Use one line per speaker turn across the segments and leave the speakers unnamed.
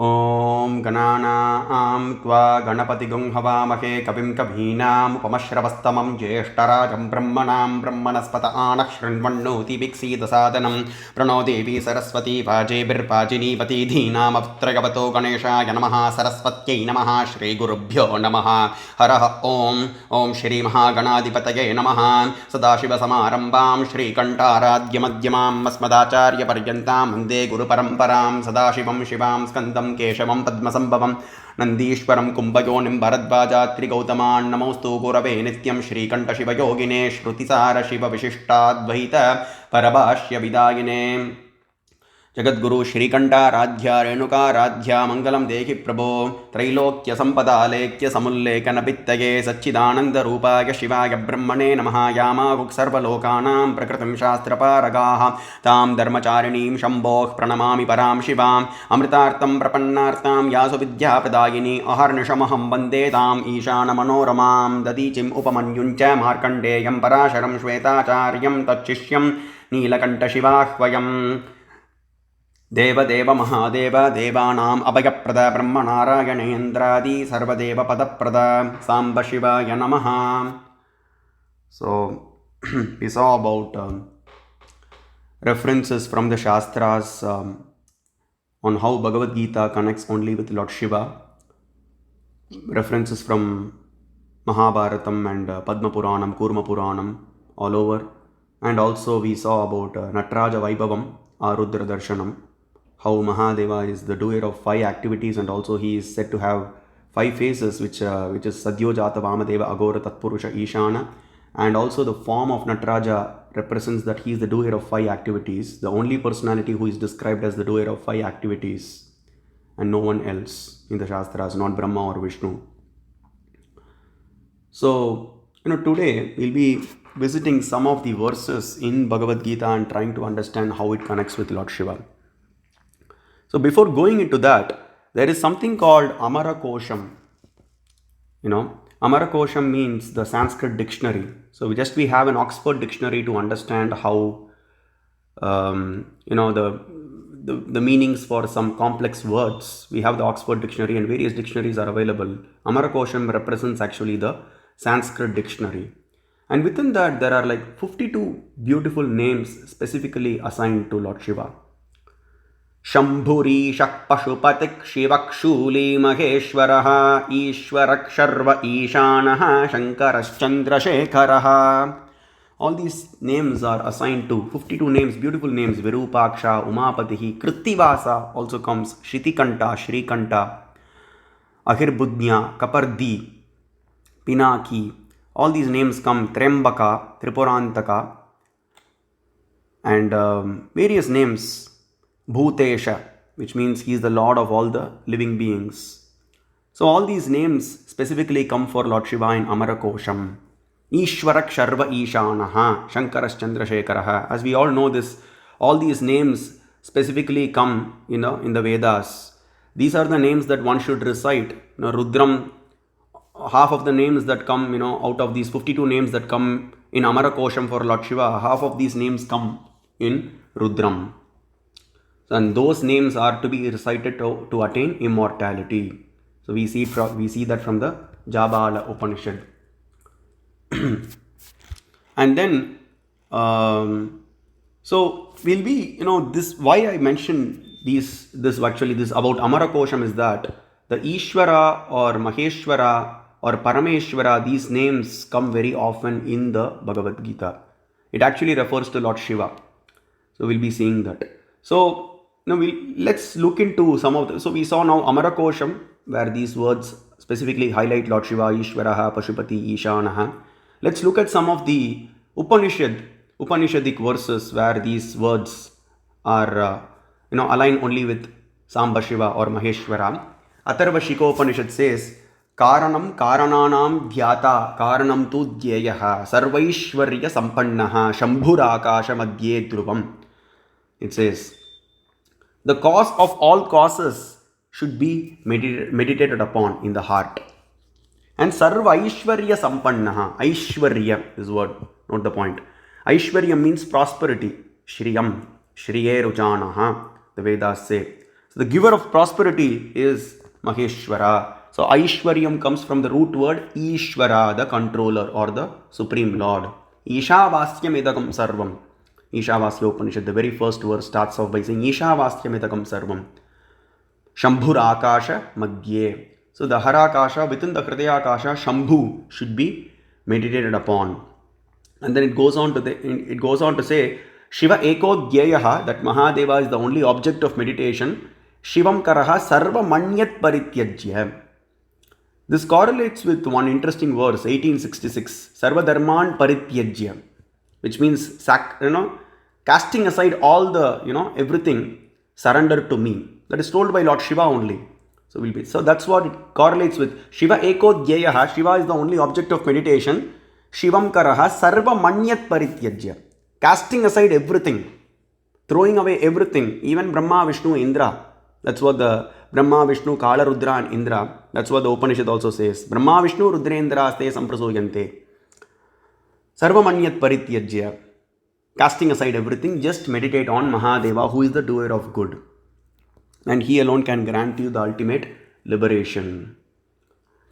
ॐ गणानां त्वा गणपतिगुं हवामहे कविं कवीनामुपमश्रवस्तमं ज्येष्ठराजं ब्रह्मणां ब्रह्मणस्पत आनः शृण्वन्नोतिभिक्षीदसादनं प्रणो देवी सरस्वती वाजेभिर्वाजिनीवती धीनामत्रयवतो गणेशाय नमः सरस्वत्यै नमः श्रीगुरुभ्यो नमः हरः ॐ श्रीमहागणाधिपतये नमः सदाशिवसमारम्भां श्रीकण्ठाराध्यमध्यमाम् अस्मदाचार्यपर्यन्तां वन्दे गुरुपरम्परां सदाशिवं शिवां स्कन्दं केशवं पद्मसम्भवं नन्दीश्वरं कुम्भयोनिं भरद्वाजात्रिगौतमान् नमोऽस्तु गुरवे नित्यं श्रीकण्ठशिवयोगिने श्रुतिसारशिवविशिष्टाद्वैत परभाष्यविदायिने जगद्गुरु श्रीकण्ठाराध्या रेणुकाराध्या मङ्गलं देहि प्रभो त्रैलोक्यसम्पदालेख्य समुल्लेखनभित्तये सच्चिदानन्दरूपाय शिवाय ब्रह्मणे नमः यामाहुः सर्वलोकानां प्रकृतिं शास्त्रपारगाः तां धर्मचारिणीं शम्भोः प्रणमामि परां शिवाम् अमृतार्थं प्रपन्नार्तां यासु विद्याप्रदायिनी अहर्निशमहं वन्दे ताम् ईशानमनोरमां ददीचिम् उपमन्युञ्च मार्कण्डेयं पराशरं श्वेताचार्यं तच्छिष्यं नीलकण्ठशिवाह्वयम् देवदेव महादेव देवानाम् अभयप्रद ब्रह्मनारायणेन्द्रादि सर्वदेवपदप्रद सांब शिवाय नमः. So we saw about references from the Shastras on how Bhagavad Gita connects only with Lord Shiva, references from Mahabharatam and Padma Puranam, Kurma Puranam all over, and also we saw about Nataraja Vaibhavam, Arudra Darshanam, how Mahadeva is the doer of 5 activities, and also he is said to have 5 faces, which is Sadyojata, Vamadeva, Agora, Tatpurusha, Ishana, and also the form of Nataraja represents that he is the doer of 5 activities, the only personality who is described as the doer of 5 activities, and no one else in the Shastras, not Brahma or Vishnu. So, today we'll be visiting some of the verses in Bhagavad Gita and trying to understand how it connects with Lord Shiva. So before going into that, there is something called Amara Kosham. Amara Kosham means the Sanskrit dictionary. So we have an Oxford dictionary to understand how, the meanings for some complex words. We have the Oxford dictionary and various dictionaries are available. Amara Kosham represents actually the Sanskrit dictionary. And within that, there are like 52 beautiful names specifically assigned to Lord Shiva. Shambhurisha Pashupatik Shivakshuli Maheshwaraha Ishwarak Sharva Ishanaha Shankarashchandrasekharaha. All these names are assigned to 52 names, beautiful names. Virupaksha, Umapatihi, Krittivasa also comes, Shritikanta, Shrikanta, Ahirbudnya, Kapardi, Pinaki. All these names come, Trembaka, Tripurantaka, and various names. Bhutesha, which means he is the Lord of all the living beings. So all these names specifically come for Lord Shiva in Amara Kosham. Ishwarak Sharva Ishanaha, Shankarashchandrasekharaha. As we all know this, all these names specifically come, in the Vedas. These are the names that one should recite. Rudram, half of the names that come, out of these 52 names that come in Amara Kosham for Lord Shiva, half of these names come in Rudram. And those names are to be recited to attain immortality. So we see that from the Jabala Upanishad. And then, so we'll be, this, why I mentioned this about Amara Kosham is that the Ishvara or Maheshwara or Parameshwara, these names come very often in the Bhagavad Gita. It actually refers to Lord Shiva. So we'll be seeing that. So now let's look into some of the, so we saw now Amara Kosham, where these words specifically highlight Lord Shiva, Ishvaraha, Pashupati, Ishanaha. Let's look at some of the Upanishadic verses where these words are, aligned only with Samba Shiva or Maheshwara. Atharva Shikopanishad says, Karanam Karananam Dhyata Karanam Tu Dhyeyaha Sarvaishwarya Sampannaha Shambhurakasha Madhye Dhruvam. It says, the cause of all causes should be meditated upon in the heart. And Sarva Aishwarya Sampannaha. Aishwarya is word, note the point. Aishwarya means prosperity. Shriyam, Shriye Rujanaha, the Vedas say. So the giver of prosperity is Maheshwara. So Aishwaryam comes from the root word Ishvara, the controller or the supreme lord. Ishavasyam idagam sarvam. Ishavasya Upanishad, the very first verse starts off by saying Ishavasyam idagam sarvam. Shambhur Akasha Madhye. So the Harakasha, within the Hridayakasha, Shambhu should be meditated upon. And then it goes on to say Shiva Eko Dhyayaha, that Mahadeva is the only object of meditation. Shivam Karaha Sarva Manyat Parityajya. This correlates with one interesting verse, 1866, Sarva Dharman Parityajya, which means casting aside all the everything, surrender to me. That is told by Lord Shiva only. So that's what it correlates with. Shiva Eko Dhyayaha, Shiva is the only object of meditation. Shivam Karaha Sarva Manyat Parityajya, casting aside everything, throwing away everything, even Brahma, Vishnu, Indra. That's what the Brahma, Vishnu, Kala, Rudra and Indra. That's what the Upanishad also says. Brahma, Vishnu, Rudrendra ste samprasuyante. Sarva Manyat Parityajya, casting aside everything, just meditate on Mahadeva, who is the doer of good. And he alone can grant you the ultimate liberation.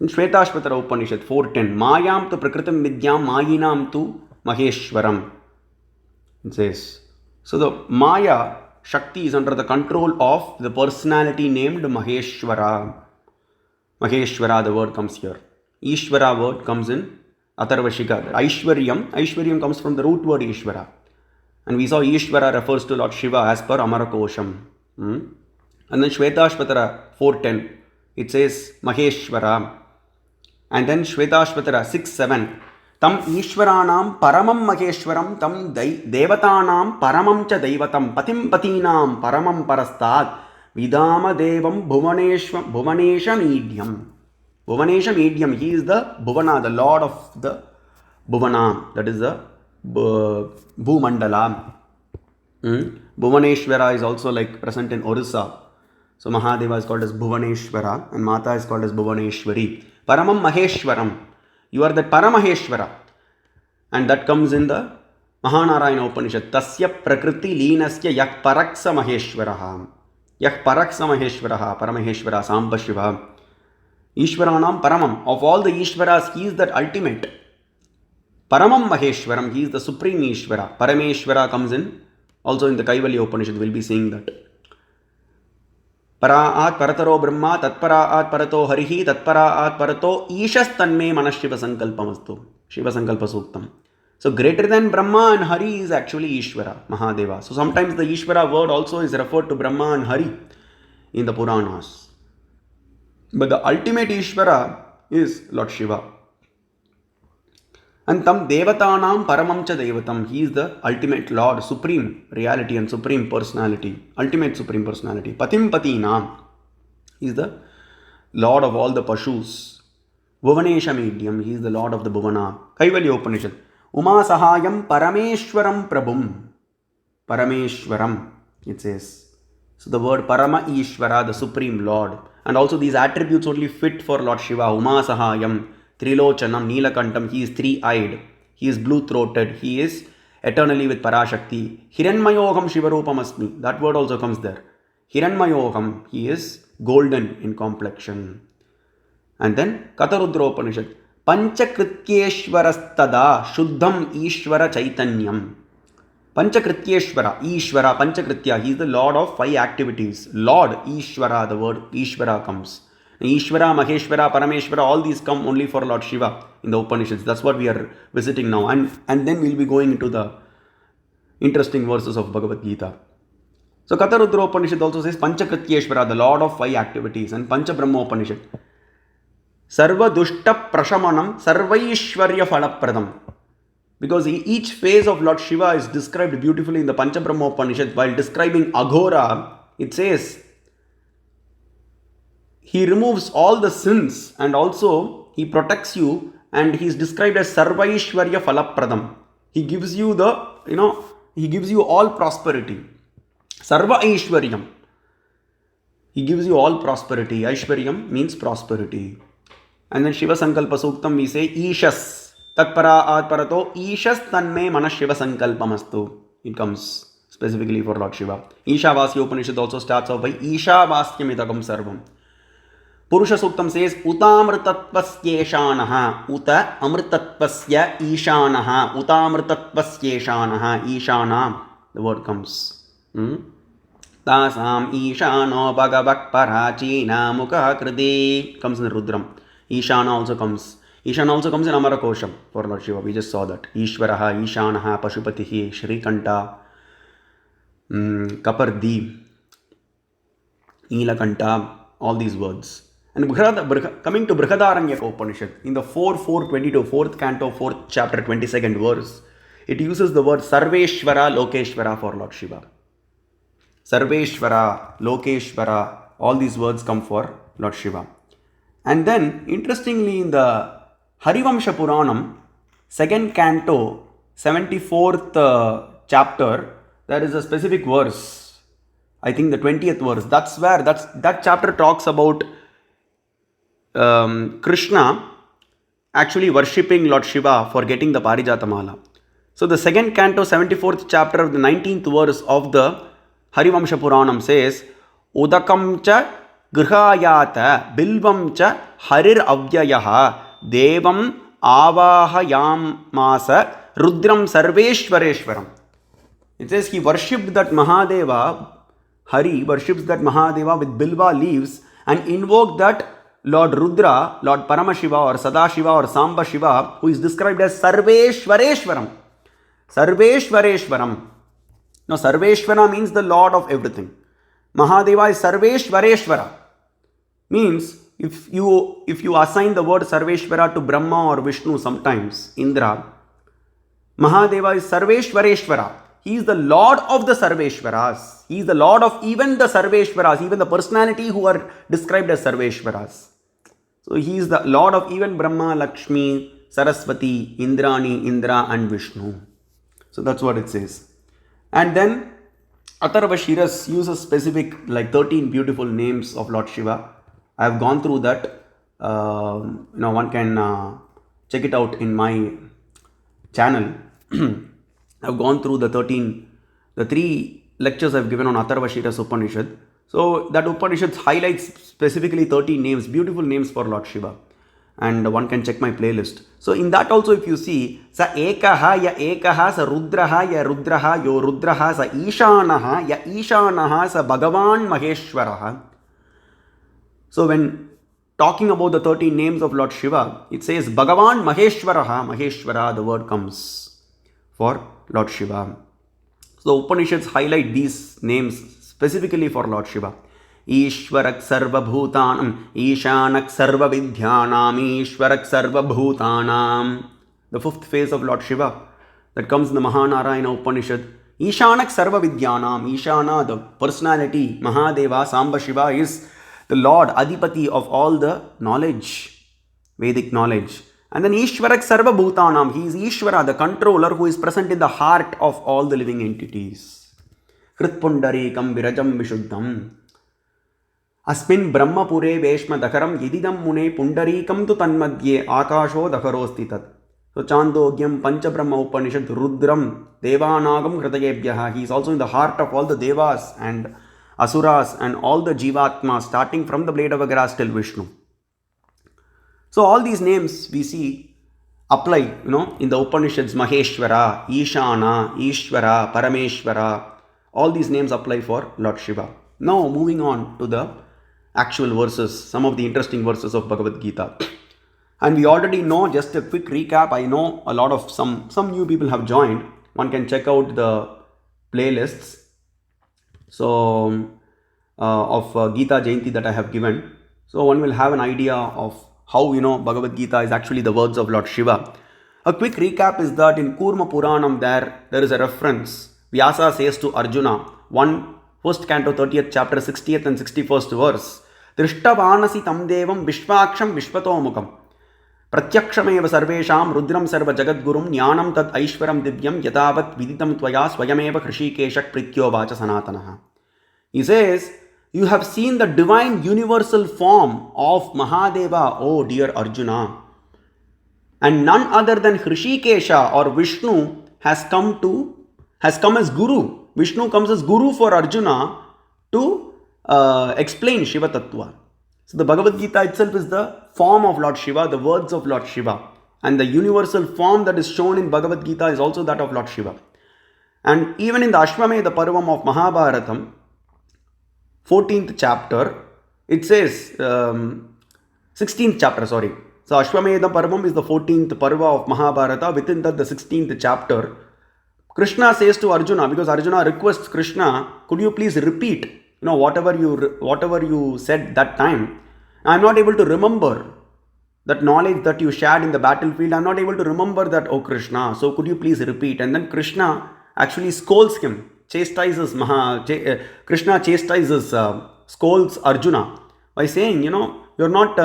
In Shvetashvatara Upanishad 4.10, Mayam tu prakritam vidyam mayinam tu maheshwaram. It says, so the Maya Shakti is under the control of the personality named Maheshwara. Maheshwara, the word comes here. Ishvara word comes in Atharvashika. Aishwaryam comes from the root word Ishvara. And we saw Ishvara refers to Lord Shiva as per Amarakosham. And then Shvetashvatara 4.10, it says Maheshwara. And then Shvetashvatara 6.7, Tam Ishwaranam Paramam Maheshwaram Tam Devatanam Paramam Cha Devatam Patim Patinam Paramam Parastad Vidama Devam Bhuvanesha Medium. Bhuvanesha Medium, he is the Bhuvana, the lord of the Bhuvana, that is the Bhumandala. Bhuvaneshwara is also like present in Orissa. So Mahadeva is called as Bhuvaneshwara and Mata is called as Bhuvaneshwari. Paramam Maheshwaram. You are the Paramaheshwara. And that comes in the Mahanarayana Upanishad. Tasya Prakriti Leenasya Yak Paraksa Maheshwaraha. Yak Paraksa Maheshwaraha. Paramaheshwara Samba Shiva. Ishwaranam Paramam. Of all the Ishwaras, he is that ultimate. Paramam Maheshwaram. He is the supreme Ishwara. Parameshwara comes in. Also in the Kaivalya Upanishad, we'll be seeing that. Paraat Parataro Brahma, Tatparaat Parato Harihi, Tatparaat Parato Ishas Tanme Manas Shiva Sankalpamastu. Shiva Sankalpa Suktam. So greater than Brahma and Hari is actually Ishvara, Mahadeva. So sometimes the Ishvara word also is referred to Brahma and Hari in the Puranas. But the ultimate Ishvara is Lord Shiva. And Tam Devatanam Paramam Cha Devatam. He is the ultimate Lord, supreme reality and supreme personality. Ultimate supreme personality. Patim Patinam. He is the Lord of all the Pashus. Bhuvanesha Medium. He is the Lord of the Bhuvana. Kaivalya Upanishad. Uma Sahayam Parameshwaram Prabhum. Parameshwaram, it says. So the word Parama Ishvara, the supreme Lord. And also these attributes only fit for Lord Shiva. Uma Sahayam. Trilochanam, Neelakantam, he is three-eyed, he is blue-throated, he is eternally with Parashakti. Hiranmayogam Shivarupam Asmi, that word also comes there. Hiranmayogam, he is golden in complexion. And then Katarudra Upanishad, Panchakrityeshwarastada Shuddham Ishvara Chaitanyam. Panchakrityeshwara, Ishvara, Panchakritya, he is the Lord of 5 activities. Lord, Ishvara, the word Ishvara comes. Ishvara, Maheshwara, Parameshwara, all these come only for Lord Shiva in the Upanishads. That's what we are visiting now. And then we'll be going into the interesting verses of Bhagavad Gita. So Katarudra Upanishad also says Panchakrityeshwara, the Lord of 5 activities. And Panchabrahma Upanishad, Sarva Dushta Prashamanam Sarvaishwarya Falapradam. Because each phase of Lord Shiva is described beautifully in the Panchabrahma Upanishad. While describing Aghora, it says, he removes all the sins and also he protects you, and he is described as Sarvaishwarya Falapradam. He gives you he gives you all prosperity. Sarva Aishwaryam. He gives you all prosperity. Aishwaryam means prosperity. And then Shiva Sankalpa Suktam we say Ishas. Tatpara Atparato Ishas Tanme Manas Shiva Sankalpamastu. It comes. specifically for Lord Shiva. Ishavasya Upanishad also starts off by Ishavasyam idagam sarvam. Purusha Suktam says Utamritatvasyeeshanaha, Uta Amritatvasya Ishanaha, Utamritatvasyeeshanaha, Ishana, the word comes. Tasam Ishano Bhagavak Parachina Mukha Kriti comes in the Rudram. Ishana also comes. Ishana also comes in Amara Kosham for Lord Shiva. We just saw that. Ishvaraha, Ishanaha, Pashupatihi, Shrikanta, Kapardi, Nilakanta, all these words. And coming to Brihadaranyaka Upanishad, in the 4.4.22, 4th canto, 4th chapter, 22nd verse, it uses the word Sarveshvara, Lokeshvara for Lord Shiva. Sarveshvara, Lokeshvara, all these words come for Lord Shiva. And then, interestingly, in the Harivamsha Puranam, 2nd canto, 74th chapter, there is a specific verse. I think the 20th verse. That's where that chapter talks about Krishna actually worshipping Lord Shiva for getting the Parijata Mala. So the 2nd canto, 74th chapter of the 19th verse of the Harivamsha Puranam says, Udakam cha grihayata bilvam cha harir avyayaha devam avahayamasa rudram sarveshvareshwaram. It says he worshipped that Mahadeva, Hari worships that Mahadeva with bilva leaves and invoked that Lord Rudra, Lord Paramashiva or Sadashiva or Samba Shiva, who is described as Sarveshvareshwaram. Sarveshvareshwaram. Now Sarveshvara means the Lord of everything. Mahadeva is Sarveshvareshvara. Means if you assign the word Sarveshvara to Brahma or Vishnu sometimes, Indra, Mahadeva is Sarveshvareshvara. He is the Lord of the Sarveshvaras. He is the Lord of even the Sarveshvaras, even the personality who are described as Sarveshvaras. So he is the Lord of even Brahma, Lakshmi, Saraswati, Indrani, Indra and Vishnu. So that's what it says. And then Atharva Shiras uses specific like 13 beautiful names of Lord Shiva. I have gone through that. One can check it out in my channel. I've gone through the 3 lectures I've given on Atharva Shiras Upanishad. So that Upanishad highlights specifically 13 names, beautiful names for Lord Shiva. And one can check my playlist. So in that also if you see, Sa Ekaha ya Ekaha, Sa Rudraha ya Rudraha, Yo Rudraha, Sa Ishanaha ya Ishanaha, Sa Bhagavan Maheshwaraha. So when talking about the 13 names of Lord Shiva, it says Bhagavan Maheshwaraha, Maheshwara, the word comes for Lord Shiva. So Upanishads highlight these names specifically for Lord Shiva. Ishwarak Sarva Bhutanam, Ishanak Sarva Vidhyanam, Ishwarak Sarva Bhutanam. The 5th phase of Lord Shiva that comes in the Mahanarayana Upanishad. Ishanak Sarva Vidhyanam, Ishana, the personality, Mahadeva, Samba Shiva is the Lord, Adipati of all the knowledge, Vedic knowledge. And then Ishwarak Sarva Bhutanam, he is Ishvara, the controller who is present in the heart of all the living entities. Kritpundarikam Virajam Vishuddham. Asmin Brahmapure Veshma Dakaram Yididam Mune Pundarikam tu Tanmadye Akasho Dakarosti Tat. So Chandogyam Pancha Brahma Upanishad Rudram Devanagam Hridayebhyaha. He is also in the heart of all the Devas and Asuras and all the Jivatmas, starting from the blade of a grass till Vishnu. So all these names we see apply, in the Upanishads, Maheshwara, Ishana, Ishvara, Parameshwara. All these names apply for Lord Shiva. Now moving on to the actual verses, some of the interesting verses of Bhagavad Gita. And we already know, just a quick recap, I know a lot of some new people have joined. One can check out the playlists of Gita Jayanti that I have given. So one will have an idea of how Bhagavad Gita is actually the words of Lord Shiva. A quick recap is that in Kurma Puranam there is a reference. Vyasa says to Arjuna, 1st canto 30th chapter 60th and 61st verse, Drishtavanasi tam devam vishvaksham vishvatomukam pratyakshameva sarvesham rudram sarva jagadgurum jnanam tad aishwaram divyam yatavat viditam tvaya swayameva hrishikeshak prityo vacha sanatanaha. He says, you have seen the divine universal form of Mahadeva, oh dear Arjuna. And none other than Hrishikesha or Vishnu has come as Guru. Vishnu comes as Guru for Arjuna to explain Shiva Tattva. So the Bhagavad Gita itself is the form of Lord Shiva, the words of Lord Shiva. And the universal form that is shown in Bhagavad Gita is also that of Lord Shiva. And even in the Ashwamedha Parvam of Mahabharatam, 14th chapter, it says, 16th chapter, sorry. So Ashwamedha Parvam is the 14th Parva of Mahabharata. Within that, the 16th chapter, Krishna says to Arjuna, because Arjuna requests Krishna, could you please repeat, whatever you said that time. I'm not able to remember that knowledge that you shared in the battlefield. I'm not able to remember that, oh Krishna. So could you please repeat? And then Krishna actually scolds him, Krishna chastises, scolds Arjuna by saying, you're not,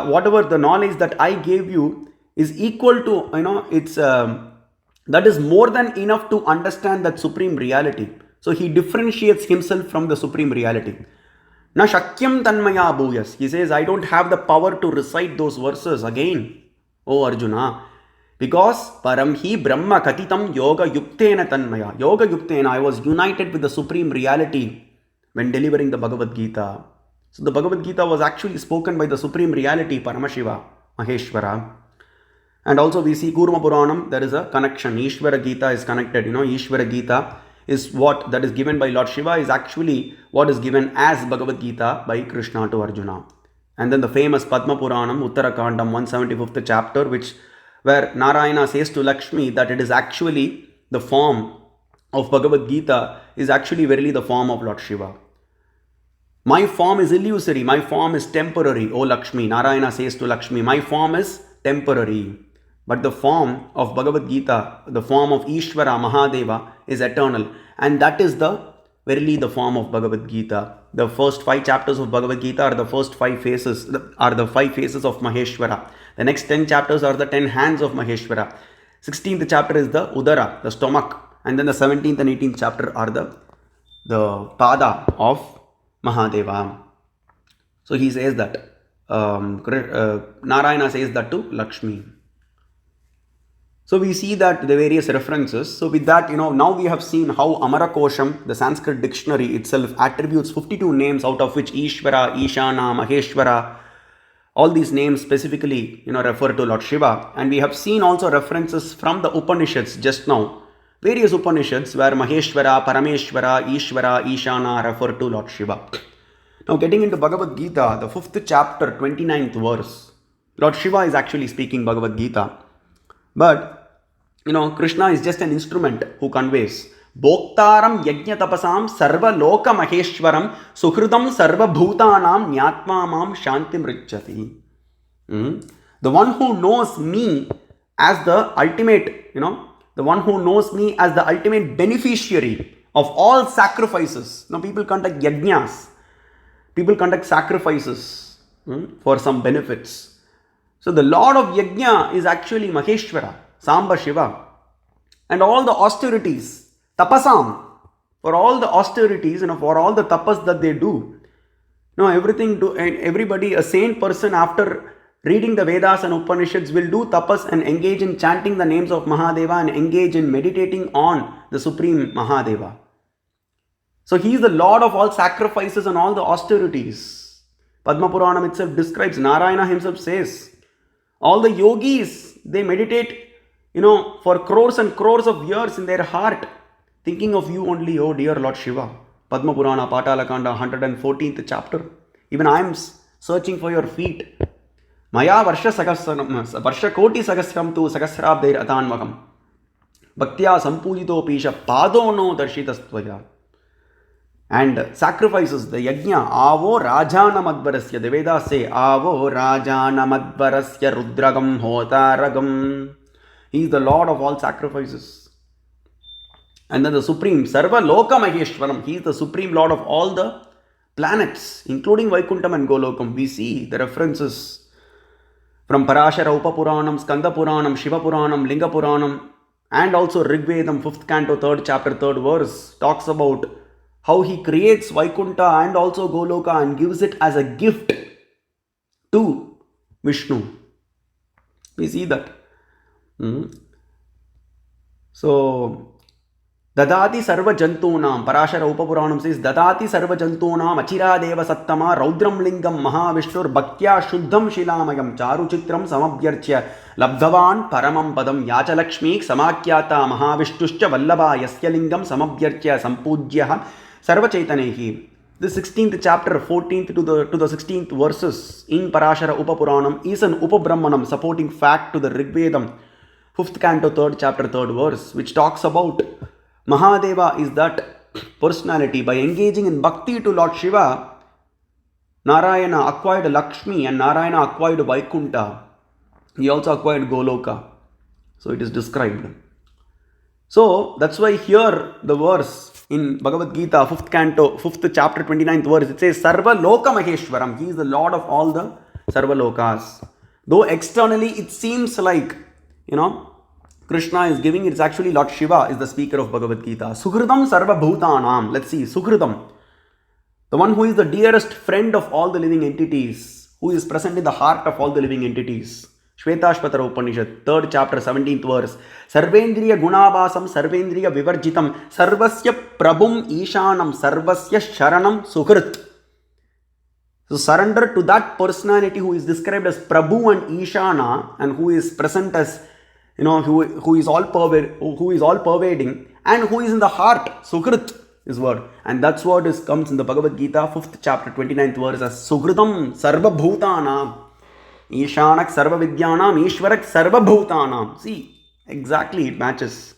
whatever the knowledge that I gave you is equal to, it's, that is more than enough to understand that supreme reality. So he differentiates himself from the supreme reality. Na shakyam tanmaya bhuyas. He says, I don't have the power to recite those verses again, O Arjuna. Because param hi brahma katitam yoga yuktena tanmaya. Yoga yuktena, I was united with the supreme reality when delivering the Bhagavad Gita. So the Bhagavad Gita was actually spoken by the supreme reality, Paramashiva, Maheshwara. And also we see Kurma Puranam, there is a connection. Ishvara Gita is connected. Ishvara Gita is what that is given by Lord Shiva is actually what is given as Bhagavad Gita by Krishna to Arjuna. And then the famous Padma Puranam, Uttarakandam, 175th chapter, where Narayana says to Lakshmi that it is actually the form of Bhagavad Gita is actually verily the form of Lord Shiva. My form is illusory, my form is temporary, O Lakshmi. Narayana says to Lakshmi, my form is temporary. But the form of Bhagavad Gita, the form of Ishvara, Mahadeva is eternal. And that is verily the form of Bhagavad Gita. The first 5 chapters of Bhagavad Gita are the first 5 faces, are the 5 faces of Maheshwara. The next 10 chapters are the 10 hands of Maheshwara. 16th chapter is the Udara, the stomach. And then the 17th and 18th chapter are the Pada of Mahadeva. So he says that, Narayana says that to Lakshmi. So we see that the various references. So with that, now we have seen how Amarakosham, the Sanskrit dictionary itself, attributes 52 names, out of which Ishvara, Ishana, Maheshwara, all these names specifically, refer to Lord Shiva. And we have seen also references from the Upanishads just now. Various Upanishads where Maheshwara, Parameshwara, Ishvara, Ishana refer to Lord Shiva. Now getting into Bhagavad Gita, the 5th chapter, 29th verse, Lord Shiva is actually speaking Bhagavad Gita. But, Krishna is just an instrument who conveys. Bhoktaram yajna tapasam sarva loka maheshwaram suhridam sarva bhutanam nyatma mam shantim richati. The one who knows me as the ultimate, the one who knows me as the ultimate beneficiary of all sacrifices. Now people conduct yajnas. People conduct sacrifices for some benefits. So the Lord of Yajna is actually Maheshwara, Samba Shiva. And all the austerities, tapasam, for all the austerities and for all the tapas that they do, everybody, a sane person after reading the Vedas and Upanishads will do tapas and engage in chanting the names of Mahadeva and engage in meditating on the Supreme Mahadeva. So he is the Lord of all sacrifices and all the austerities. Padma Puranam itself describes, Narayana himself says, all the yogis, they meditate, for crores and crores of years in their heart, thinking of you only, oh dear Lord Shiva. Padma Purana, Patalakanda, 114th chapter. Even I am searching for your feet. Maya Varsha Koti Sagasram tu Sagasrabdair Atanmakam. Bhaktya Sampujito Pisha Pado no Darshitastvaya. And sacrifices, the yajna, avo rajana madvarasya. The Vedas say, avo rajana madvarasya rudragam hotaragam. He is the Lord of all sacrifices. And then the Supreme, Sarva Loka Maheshwaram. He is the Supreme Lord of all the planets, including Vaikuntham and Golokam. We see the references from Parashara Upapuranam, Skanda Puranam, Shiva Puranam, Linga Puranam, and also Rigvedam, 5th canto, 3rd chapter, 3rd verse, talks about how he creates Vaikuntha and also Goloka and gives it as a gift to Vishnu. We see that. So, Dadati sarva jantunam, Parashara Upapuranam says, Dadati sarva jantunam, Achiradeva Sattama, Raudram Lingam, Mahavishnur, Bhaktya Shuddham Shilamayam, Charu Chitram, Samabhyarchya, Labdhavan, Paramam Padam, Yacha Lakshmi, Samakyata, Mahavishtuscha, Vallabha, Yasya Lingam, Samabhyarchya, Sampujyaha, Sarva Chaitanehi. The 16th chapter, 14th to the 16th verses in Parashara Upapuranam is an Upabrahmanam supporting fact to the Rigvedam, 5th canto, 3rd chapter, 3rd verse, which talks about Mahadeva is that personality. By engaging in bhakti to Lord Shiva, Narayana acquired Lakshmi and Narayana acquired Vaikunta. He also acquired Goloka. So it is described. So that's why here the verse in Bhagavad Gita, 5th canto, 5th chapter, 29th verse, it says, Sarva Loka Maheshwaram. He is the Lord of all the Sarva Lokas. Though externally it seems like, Krishna is giving, it's actually Lord Shiva is the speaker of Bhagavad Gita. Suhridam Sarva Bhutanam. Let's see, Suhridam. The one who is the dearest friend of all the living entities, who is present in the heart of all the living entities. Shvetashvatara Upanishad, 3rd chapter, 17th verse. Sarvendriya Gunabhasam, Sarvendriya Vivarjitam, Sarvasya Prabhum Ishanam, Sarvasya Sharanam Suhrit. So surrender to that personality who is described as Prabhu and Ishana and who is present as who is all pervading and who is in the heart, Sukrit is word. And that's what comes in the Bhagavad Gita, 5th chapter, 29th verse as Sukritam Sarva Bhutanam, Ishanak Sarva Vidyanam, Ishwarak Sarva Bhutanam. See, exactly it matches.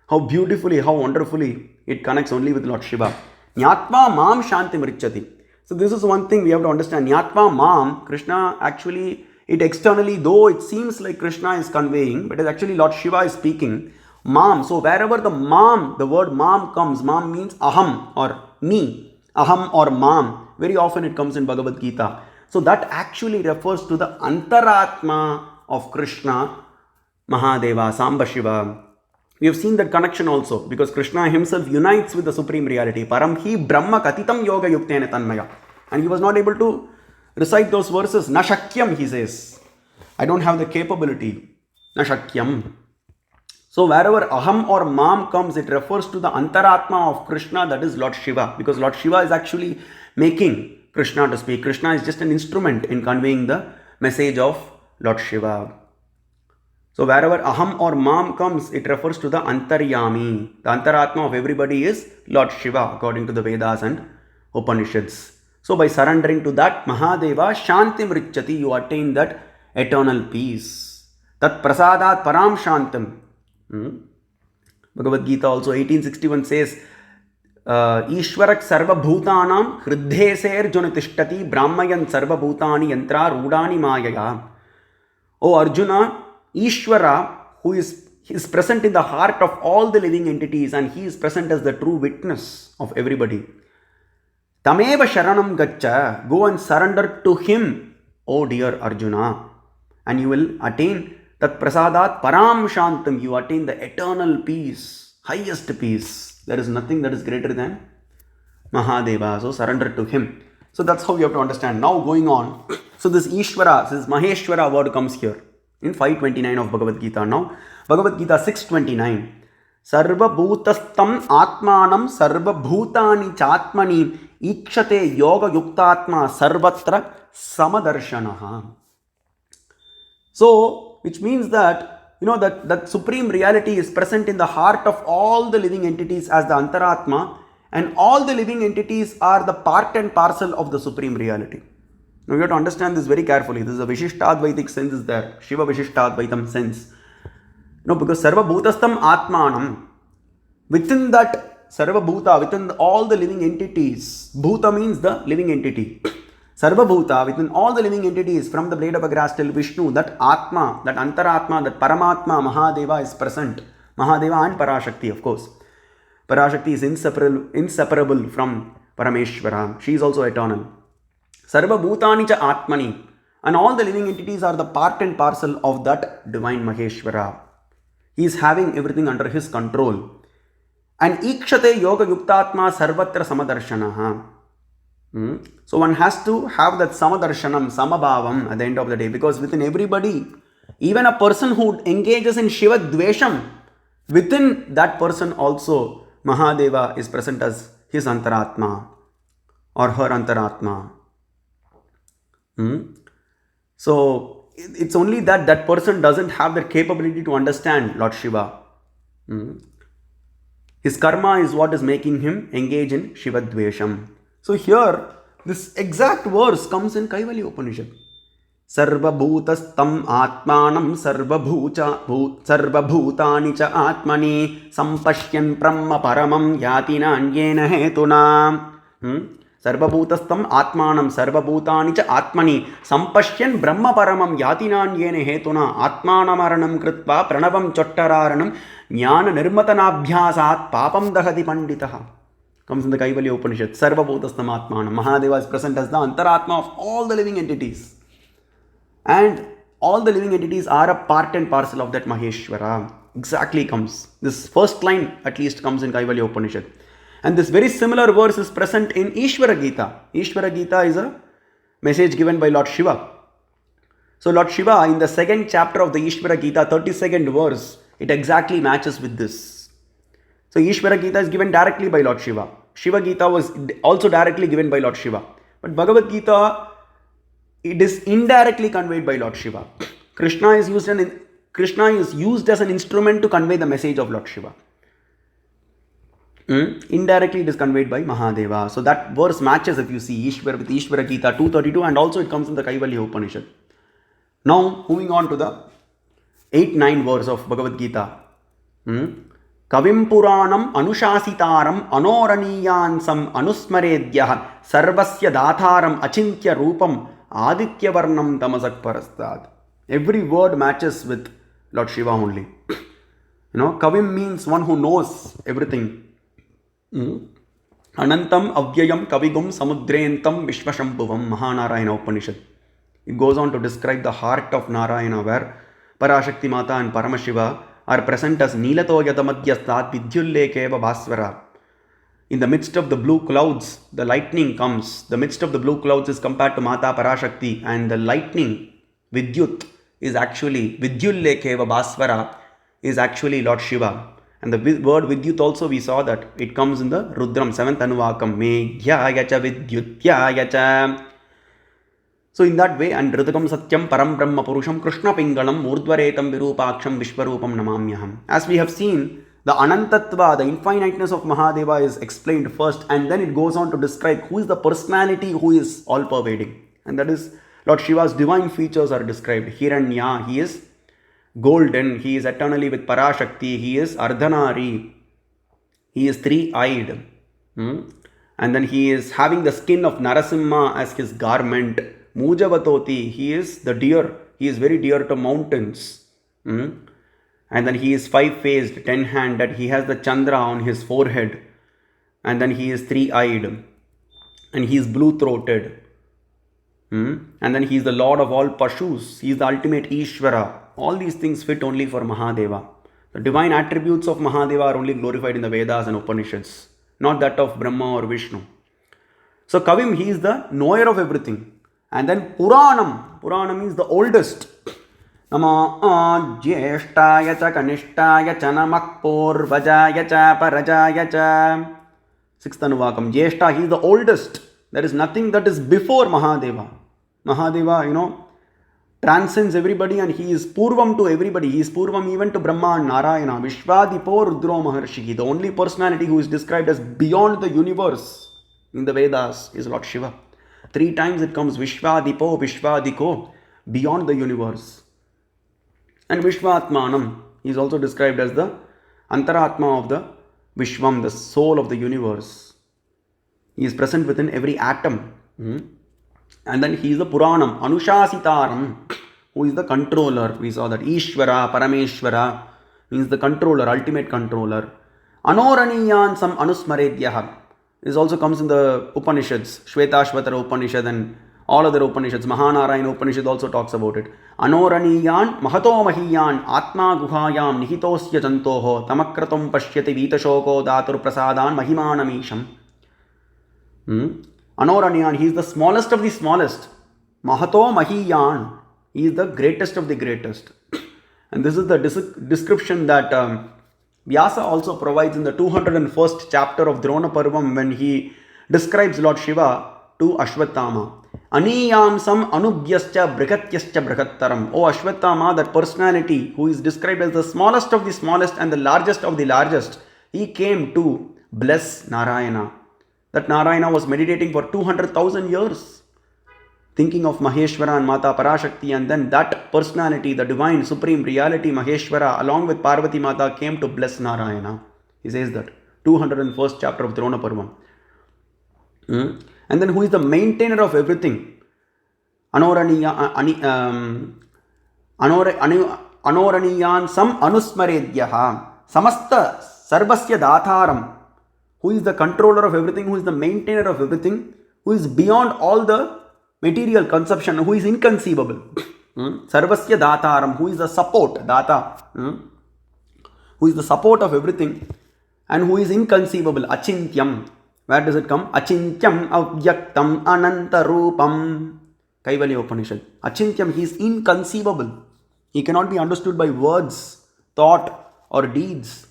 How beautifully, how wonderfully it connects only with Lord Shiva. Nyatva Mam Shanti Mrichati. So this is one thing we have to understand. Nyatva Mam, Krishna actually, it externally, though it seems like Krishna is conveying, but it is actually Lord Shiva is speaking. Mam. So wherever the word Mam comes, Mam means Aham or me. Aham or Mam. Very often it comes in Bhagavad Gita. So that actually refers to the Antaratma of Krishna, Mahadeva, Samba Shiva. We have seen that connection also because Krishna himself unites with the Supreme Reality. Paramhi Brahma Katitam Yoga Yuktena Tanmaya. And he was not able to recite those verses. Na Shakyam, he says. I don't have the capability. Na Shakyam. So wherever Aham or Mam comes, it refers to the Antaratma of Krishna, that is Lord Shiva. Because Lord Shiva is actually making Krishna to speak. Krishna is just an instrument in conveying the message of Lord Shiva. So wherever Aham or Mam comes, it refers to the Antaryami. The Antaratma of everybody is Lord Shiva, according to the Vedas and Upanishads. So by surrendering to that Mahadeva, Shantim Richati, you attain that eternal peace. Tat prasadat param shantim. Bhagavad Gita also 1861 says, Ishwarak sarva bhutanam hriddheser junatishthati brahmayan sarva bhutani yantra rudani mayaya. O Arjuna, Ishwara, who is present in the heart of all the living entities and he is present as the true witness of everybody. Tameva sharanam gaccha, go and surrender to him, O dear Arjuna, and you will attain tat prasadat param shantam, you attain the eternal peace, highest peace. There is nothing that is greater than Mahadeva, so surrender to him. So that's how you have to understand. Now going on, so this Ishvara, this Maheshwara word comes here in 529 of Bhagavad Gita. Now Bhagavad Gita 629. Sarva bhutastam atmanam sarva bhutani chatmani ikshate yoga yuktatma sarvatra samadarshanaha. So, which means that, that supreme reality is present in the heart of all the living entities as the Antaratma, and all the living entities are the part and parcel of the supreme reality. Now you have to understand this very carefully. This is a Vishishtadvaitik sense is there. Shiva Vishishtadvaitam sense. Because Sarva Bhutastam Atmanam, within that Sarva Bhuta, within all the living entities, Bhuta means the living entity. Sarva Bhuta, within all the living entities, from the blade of a grass till Vishnu, that Atma, that Antaratma, that Paramatma, Mahadeva is present. Mahadeva and Parashakti, of course. Parashakti is inseparable from Parameshwara. She is also eternal. Sarva Bhutani cha Atmani. And all the living entities are the part and parcel of that divine Maheshwara. He is having everything under his control. And Ikshate Yoga Yuktatma Sarvatra Samadarshanaha. So one has to have that Samadarshanam, Samabhavam at the end of the day. Because within everybody, even a person who engages in Shiva Dvesham, within that person also, Mahadeva is present as his Antaratma or her Antaratma. So it's only that that person doesn't have the capability to understand Lord Shiva. His karma is what is making him engage in Shiva Dvesham. So here, this exact verse comes in Kaivalya Upanishad. Sarvabhutastam atmanam sarvabhutani cha atmani sampashyan brahma paramam yatina anyena hetuna. Sarvabhutastam atmanam sarvabhutani cha atmani sampashyan brahma paramam yatina anyena hetuna atmanamaranam kritva pranavam chottararanam jnana nirmatanabhyasat papam dahati panditaha. Comes in the Kaivalya Upanishad. Sarvabhutastam atmanam. Mahadeva is present as the antaratma of all the living entities. And all the living entities are a part and parcel of that Maheshwara. Exactly comes. This first line at least comes in Kaivalya Upanishad. And this very similar verse is present in Ishvara Gita. Ishvara Gita is a message given by Lord Shiva. So Lord Shiva, in the second chapter of the Ishvara Gita, 32nd verse, it exactly matches with this. So Ishvara Gita is given directly by Lord Shiva. Shiva Gita was also directly given by Lord Shiva. But Bhagavad Gita, it is indirectly conveyed by Lord Shiva. Krishna is used as an instrument to convey the message of Lord Shiva. Indirectly it is conveyed by Mahadeva. So that verse matches, if you see, Ishvara with Ishvara Gita 232, and also it comes in the Kaivalya Upanishad. Now moving on to the 8-9 verse of Bhagavad Gita. Kavim Puranam Anushasitaram Anoraniyansam Anusmaredyah Sarvasya Datharam Achintya Rupam Aditya Varnam Tamasak Parastad. Every word matches with Lord Shiva only. Kavim means one who knows everything. Anantam Avyayam Kavigum Samudrentam Vishvashambhuvam. Mahanarayana Upanishad. It goes on to describe the heart of Narayana, where Parashakti Mata and Paramashiva are present as Nilato Yatamadhyastat Vidyullekeva Bhasvara. In the midst of the blue clouds, the lightning comes. The midst of the blue clouds is compared to Mata Parashakti, and the lightning, Vidyut, is actually, Vidyullekeva Bhasvara, is actually Lord Shiva. And the word Vidyut also, we saw that it comes in the Rudram, 7th Anuvakam. Meghyāyacha Vidyutyāyacha. So in that way, and Ritakam Satyam Param Brahma Purusham Krishna Pingalam Murdvaretam Virupaksham Vishwarupam Namamyaham. As we have seen, the Anantatva, the infiniteness of Mahadeva is explained first, and then it goes on to describe who is the personality who is all-pervading. And that is, Lord Shiva's divine features are described. Hiranya, he is golden, he is eternally with Parashakti, he is Ardhanari, he is three-eyed. And then he is having the skin of Narasimha as his garment. Mujavatoti, he is the deer, he is very dear to mountains. And then he is 5-faced, 10-handed, he has the Chandra on his forehead. And then he is three-eyed. And he is blue-throated. And then he is the Lord of all Pashus, he is the ultimate Ishvara. All these things fit only for Mahadeva. The divine attributes of Mahadeva are only glorified in the Vedas and Upanishads, not that of Brahma or Vishnu. So Kavim, he is the knower of everything. And then Puranam. Puranam means the oldest. Nama Jyeshtaya cha Kanishtaya cha Namak Purvajaya cha Parajaya cha. 6th Anuvakam. Jyeshta, he is the oldest. There is nothing that is before Mahadeva. Mahadeva, transcends everybody, and he is Purvam to everybody. He is Purvam even to Brahma and Narayana. Vishvadipo Rudro Maharshi. The only personality who is described as beyond the universe in the Vedas is Lord Shiva. 3 times it comes Vishvadipo, Vishvadiko, beyond the universe. And Vishvatmanam, he is also described as the Antaratma of the Vishvam, the soul of the universe. He is present within every atom. And then he is the Puranam, Anushasitaram, who is the controller. We saw that Ishvara, Parameshwara means the controller, ultimate controller. Anoraniyansam Anusmaredyah. This also comes in the Upanishads, Shvetashvatara Upanishad and all other Upanishads. Mahanarayana Upanishad also talks about it. Anoraniyan Mahato Mahiyan Atma Guhayam Nihitosya Jantoho Tamakratum Pashyati Vitashoko Datur Prasadan Mahimanamisham. Anoraniyan, he is the smallest of the smallest. Mahato Mahiyan, he is the greatest of the greatest. And this is the description that Vyasa also provides in the 201st chapter of Drona Parvam when he describes Lord Shiva to Ashwatthama. Aniyamsam anubhyascha brihatyascha brihattaram. O Ashwatthama, that personality who is described as the smallest of the smallest and the largest of the largest, he came to bless Narayana. That Narayana was meditating for 200,000 years, thinking of Maheshwara and Mata Parashakti, and then that personality, the divine supreme reality Maheshwara, along with Parvati Mata, came to bless Narayana. He says that 201st chapter of Drona Parvam. And then who is the maintainer of everything? Anoraniyan sam anusmaredyaha samasta sarvasya datharam. Who is the controller of everything, who is the maintainer of everything, who is beyond all the material conception, who is inconceivable. Sarvasya Dataram, who is the support, Data, who is the support of everything and who is inconceivable. Achintyam. Where does it come? Achintyam avyaktam anantarupam. Kaivalya Upanishad. Achintyam, he is inconceivable. He cannot be understood by words, thought or deeds,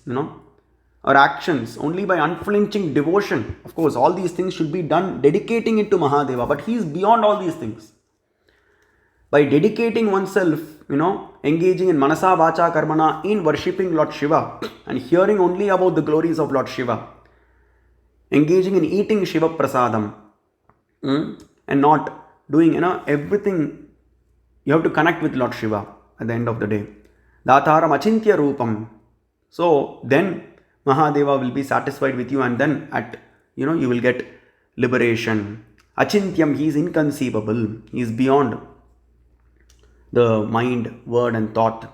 or actions, only by unflinching devotion. Of course, all these things should be done dedicating it to Mahadeva, but he is beyond all these things. By dedicating oneself, engaging in Manasa Vacha Karmana, in worshipping Lord Shiva and hearing only about the glories of Lord Shiva, engaging in eating Shiva Prasadam, and not doing everything, you have to connect with Lord Shiva at the end of the day. Dataram Achintya Rupam. So then Mahadeva will be satisfied with you, and then you will get liberation. Achintyam, he is inconceivable. He is beyond the mind, word and thought.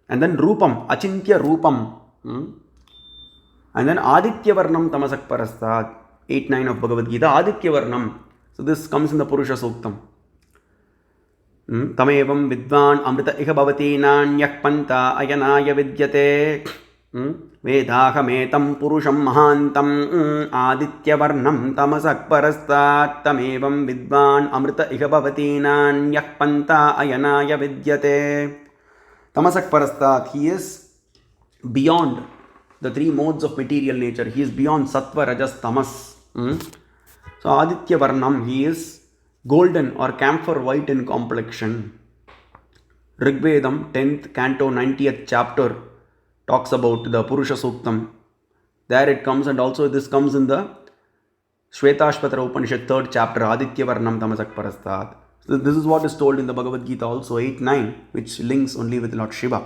And then Rupam, Achintya Rupam. And then Aditya Varnam Tamasak Parastat, 8-9 of Bhagavad Gita, Aditya Varnam. So this comes in the Purusha Suktam. Tamevam Vidvan Amrita Iha Bhavati Nanyak Panta Ayanaya Vidyate. Vedahametam Purusham Mahantam Aditya Varnam Tamasak Parastat Tamevam Vidvan Amrita Iha Bhavati Nanyak Panta Ayanaya Vidyate. Tamasak Parastat, he is beyond the three modes of material nature. He is beyond Sattva, Rajas, Tamas. So Aditya Varnam, he is golden or camphor white in complexion. Rigvedam, 10th canto, 90th chapter, talks about the Purusha Suktam. There it comes, and also this comes in the Shvetashvatara Upanishad, 3rd chapter, Aditya Varnam Tamasak Parastat. So this is what is told in the Bhagavad Gita also, 8-9, which links only with Lord Shiva.